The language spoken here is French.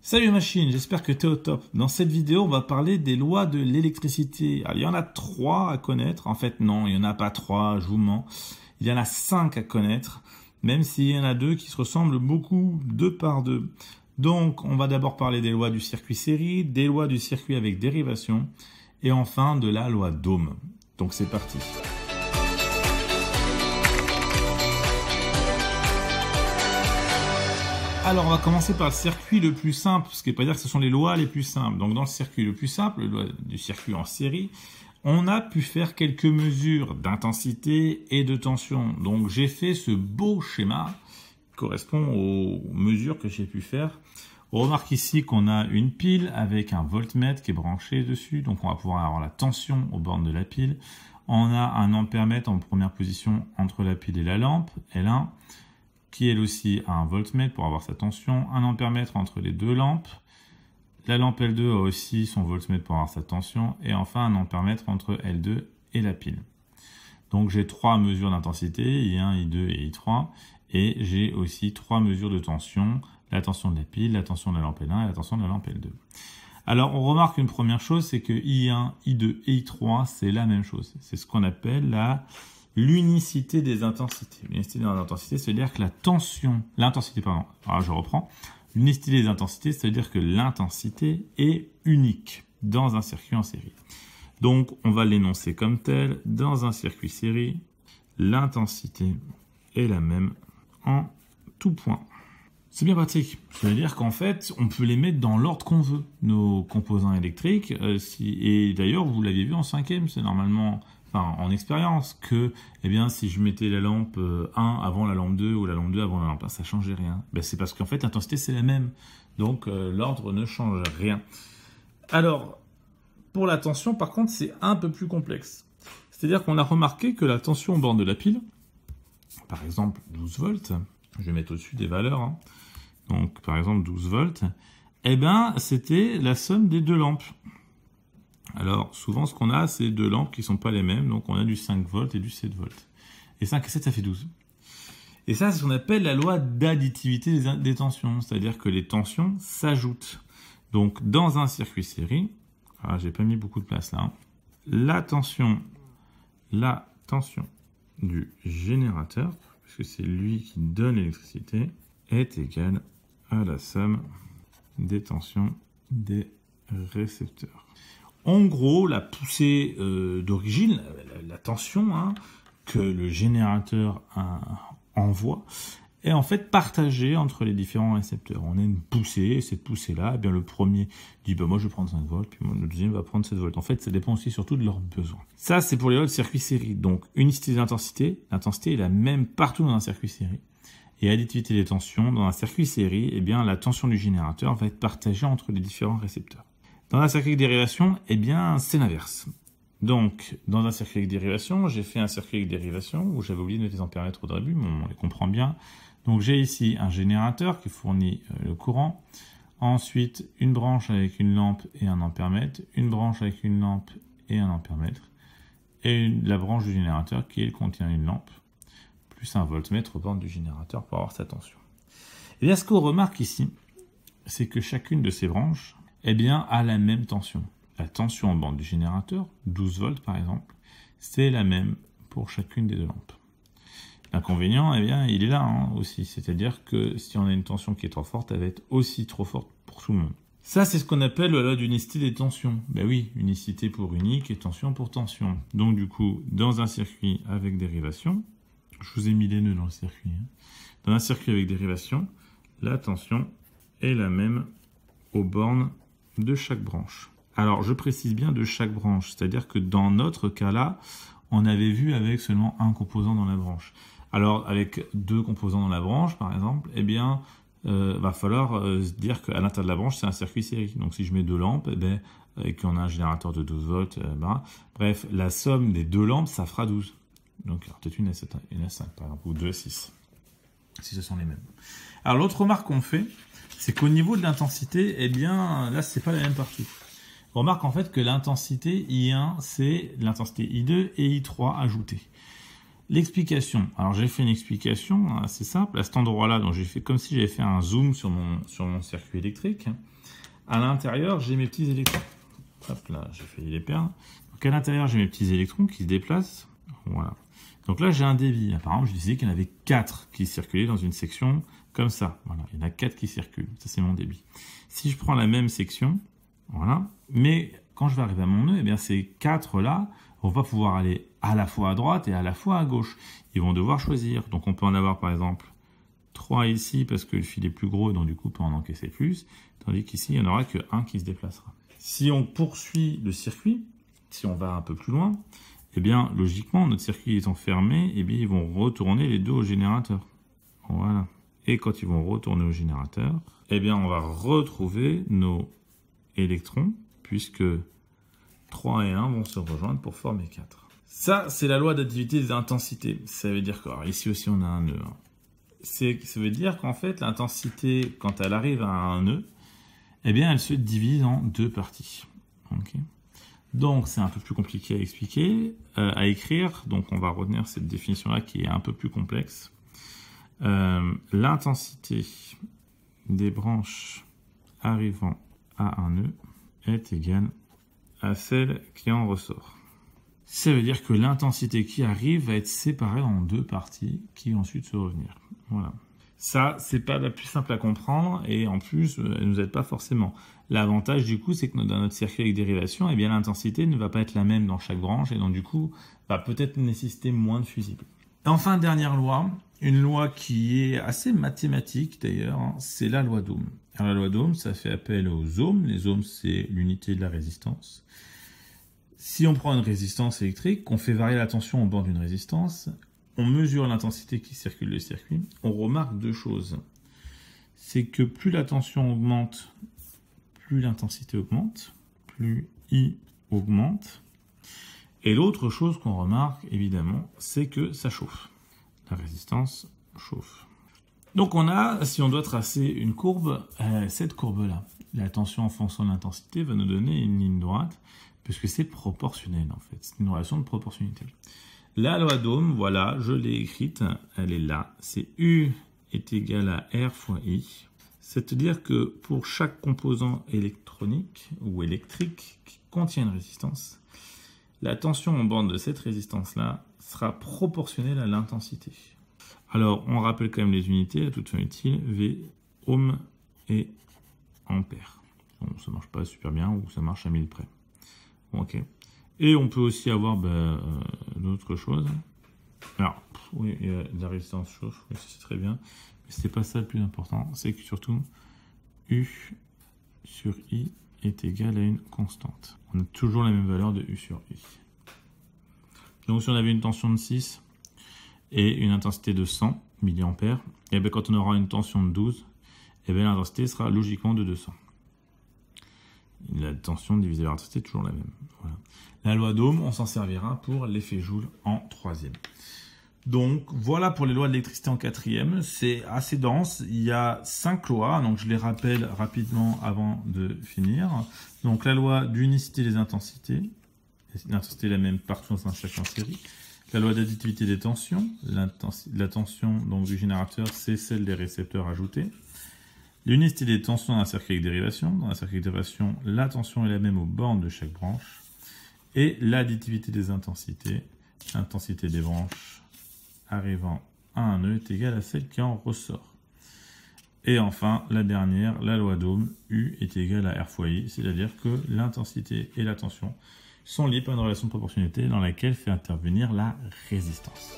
Salut machine, j'espère que tu es au top. Dans cette vidéo, on va parler des lois de l'électricité. Alors, il y en a 3 à connaître. En fait, non, il n'y en a pas 3, je vous mens. Il y en a 5 à connaître, même s'il y en a 2 qui se ressemblent beaucoup, 2 par 2. Donc, on va d'abord parler des lois du circuit série, des lois du circuit avec dérivation, et enfin de la loi d'Ohm. Donc, c'est parti. Alors, on va commencer par le circuit le plus simple, ce qui ne veut pas dire que ce sont les lois les plus simples. Donc, dans le circuit le plus simple, le loi du circuit en série, on a pu faire quelques mesures d'intensité et de tension. Donc, j'ai fait ce beau schéma qui correspond aux mesures que j'ai pu faire. On remarque ici qu'on a une pile avec un voltmètre qui est branché dessus. Donc, on va pouvoir avoir la tension aux bornes de la pile. On a un ampèremètre en première position entre la pile et la lampe, L1. Qui elle aussi a un voltmètre pour avoir sa tension, un ampèremètre entre les deux lampes. La lampe L2 a aussi son voltmètre pour avoir sa tension, et enfin un ampèremètre entre L2 et la pile. Donc j'ai 3 mesures d'intensité, I1, I2 et I3, et j'ai aussi 3 mesures de tension, la tension de la pile, la tension de la lampe L1 et la tension de la lampe L2. Alors on remarque une première chose, c'est que I1, I2 et I3, c'est la même chose. C'est ce qu'on appelle l'unicité des intensités. L'unicité des intensités, c'est-à-dire que L'unicité des intensités, c'est-à-dire que l'intensité est unique dans un circuit en série. Donc, on va l'énoncer comme tel. Dans un circuit série, l'intensité est la même en tout point. C'est bien pratique. C'est-à-dire qu'en fait, on peut les mettre dans l'ordre qu'on veut, nos composants électriques. Et d'ailleurs, vous l'aviez vu en 5e, c'est normalement... en expérience, que si je mettais la lampe 1 avant la lampe 2 ou la lampe 2 avant la lampe 1, ça ne changeait rien. C'est parce qu'en fait, l'intensité, c'est la même. Donc, l'ordre ne change rien. Alors, pour la tension, par contre, c'est un peu plus complexe. C'est-à-dire qu'on a remarqué que la tension aux bornes de la pile, par exemple 12 volts, je vais mettre au-dessus des valeurs, donc par exemple 12 volts, c'était la somme des deux lampes. Alors, souvent, ce qu'on a, c'est 2 lampes qui ne sont pas les mêmes. Donc, on a du 5 volts et du 7 volts. Et 5 et 7, ça fait 12. Et ça, c'est ce qu'on appelle la loi d'additivité des tensions. C'est-à-dire que les tensions s'ajoutent. Donc, dans un circuit série, j'ai pas mis beaucoup de place là, la tension du générateur, puisque c'est lui qui donne l'électricité, est égale à la somme des tensions des récepteurs. En gros, la poussée d'origine, la tension que le générateur envoie, est en fait partagée entre les différents récepteurs. On a une poussée, et cette poussée-là, le premier dit moi je vais prendre 5 volts, puis le deuxième va prendre 7 volts. En fait, ça dépend aussi surtout de leurs besoins. Ça, c'est pour les lois de circuit série. Donc, unicité d'intensité, l'intensité est la même partout dans un circuit série. Et additivité des tensions, dans un circuit série, la tension du générateur va être partagée entre les différents récepteurs. Dans un circuit avec dérivation, c'est l'inverse. Donc, dans un circuit avec dérivation, j'ai fait un circuit avec dérivation où j'avais oublié de mettre les ampèremètres au début, mais on les comprend bien. Donc, j'ai ici un générateur qui fournit le courant. Ensuite, une branche avec une lampe et un ampèremètre, une branche avec une lampe et un ampèremètre, et la branche du générateur qui, elle, contient une lampe, plus un voltmètre aux bornes du générateur pour avoir sa tension. Et ce qu'on remarque ici, c'est que chacune de ces branches a la même tension. La tension en borne du générateur, 12 volts par exemple, c'est la même pour chacune des deux lampes. L'inconvénient, il est là aussi. C'est-à-dire que si on a une tension qui est trop forte, elle va être aussi trop forte pour tout le monde. Ça, c'est ce qu'on appelle la loi d'unicité des tensions. Oui, unicité pour unique et tension pour tension. Donc du coup, dans un circuit avec dérivation, je vous ai mis les nœuds dans le circuit. Dans un circuit avec dérivation, la tension est la même aux bornes de chaque branche. Alors, je précise bien de chaque branche, c'est-à-dire que dans notre cas-là, on avait vu avec seulement un composant dans la branche. Alors, avec 2 composants dans la branche, par exemple, va falloir se dire qu'à l'intérieur de la branche, c'est un circuit série. Donc, si je mets 2 lampes, et qu'on a un générateur de 12 volts, bref, la somme des 2 lampes, ça fera 12. Donc, peut-être une à 5, par exemple, ou 2 à 6, si ce sont les mêmes. Alors, l'autre remarque qu'on fait, c'est qu'au niveau de l'intensité, là, c'est pas la même partout. On remarque en fait que l'intensité I1, c'est l'intensité I2 et I3 ajoutées. L'explication. Alors j'ai fait une explication assez simple. À cet endroit-là, donc j'ai fait comme si j'avais fait un zoom sur mon circuit électrique. À l'intérieur, j'ai mes petits électrons. Hop là, j'ai failli les perdre. Donc à l'intérieur, j'ai mes petits électrons qui se déplacent. Voilà. Donc là, j'ai un débit. Apparemment, je disais qu'il y en avait 4 qui circulaient dans une section comme ça. Voilà, il y en a 4 qui circulent. Ça, c'est mon débit. Si je prends la même section, voilà, mais quand je vais arriver à mon nœud, eh bien ces 4-là vont pas pouvoir aller à la fois à droite et à la fois à gauche. Ils vont devoir choisir. Donc on peut en avoir par exemple 3 ici parce que le fil est plus gros et donc du coup on peut en encaisser plus. Tandis qu'ici, il n'y en aura que 1 qui se déplacera. Si on poursuit le circuit, si on va un peu plus loin, eh bien, logiquement, notre circuit étant fermé, eh bien, ils vont retourner les deux au générateur. Voilà. Et quand ils vont retourner au générateur, eh bien, on va retrouver nos électrons, puisque 3 et 1 vont se rejoindre pour former 4. Ça, c'est la loi d'additivité des intensités. Ça veut dire que, alors ici aussi, on a un nœud. Ça veut dire qu'en fait, l'intensité, quand elle arrive à un nœud, eh bien, elle se divise en 2 parties. Okay. Donc, c'est un peu plus compliqué à expliquer, à écrire. Donc, on va retenir cette définition-là qui est un peu plus complexe. L'intensité des branches arrivant à un nœud est égale à celle qui en ressort. Ça veut dire que l'intensité qui arrive va être séparée en 2 parties qui vont ensuite se revenir. Voilà. Ça, c'est pas la plus simple à comprendre et en plus, elle nous aide pas forcément. L'avantage du coup, c'est que dans notre circuit avec dérivation, eh bien l'intensité ne va pas être la même dans chaque branche et donc du coup, va peut-être nécessiter moins de fusibles. Enfin, dernière loi, une loi qui est assez mathématique d'ailleurs, hein, c'est la loi d'Ohm. Alors la loi d'Ohm, ça fait appel aux ohms. Les ohms, c'est l'unité de la résistance. Si on prend une résistance électrique, qu'on fait varier la tension au bord d'une résistance, on mesure l'intensité qui circule le circuit, on remarque 2 choses. C'est que plus la tension augmente, plus l'intensité augmente, plus I augmente. Et l'autre chose qu'on remarque, évidemment, c'est que ça chauffe. La résistance chauffe. Donc on a, si on doit tracer une courbe, cette courbe-là. La tension en fonction de l'intensité va nous donner une ligne droite, puisque c'est proportionnel en fait. C'est une relation de proportionnalité. La loi d'Ohm, voilà, je l'ai écrite, elle est là. C'est U est égal à R fois I. C'est-à-dire que pour chaque composant électronique ou électrique qui contient une résistance, la tension en bande de cette résistance-là sera proportionnelle à l'intensité. Alors, on rappelle quand même les unités à toute fin utile, V, ohm et ampère. Bon, ça marche pas super bien ou ça marche à 1000 près. Bon, ok. Et on peut aussi avoir d'autres choses. Alors, oui, il y a de la résistance chauffe, oui, c'est très bien. Mais c'est pas ça le plus important. C'est que surtout, U sur I est égal à une constante. On a toujours la même valeur de U sur I. Donc si on avait une tension de 6 et une intensité de 100 mA, et bien quand on aura une tension de 12, et bien l'intensité sera logiquement de 200. La tension divisée par l'intensité est toujours la même. Voilà. La loi d'Ohm, on s'en servira pour l'effet Joule en 3e. Donc voilà pour les lois de l'électricité en 4e. C'est assez dense. Il y a 5 lois, donc je les rappelle rapidement avant de finir. Donc la loi d'unicité des intensités. L'intensité est la même partout dans un cercle en série. La loi d'additivité des tensions. La tension donc, du générateur, c'est celle des récepteurs ajoutés. L'unicité des tensions dans un circuit avec dérivation. Dans un circuit avec dérivation, la tension est la même aux bornes de chaque branche. Et l'additivité des intensités. L'intensité des branches arrivant à un nœud est égale à celle qui en ressort. Et enfin, la dernière, la loi d'Ohm, U est égale à R fois I, c'est-à-dire que l'intensité et la tension sont liées par une relation de proportionnalité dans laquelle fait intervenir la résistance.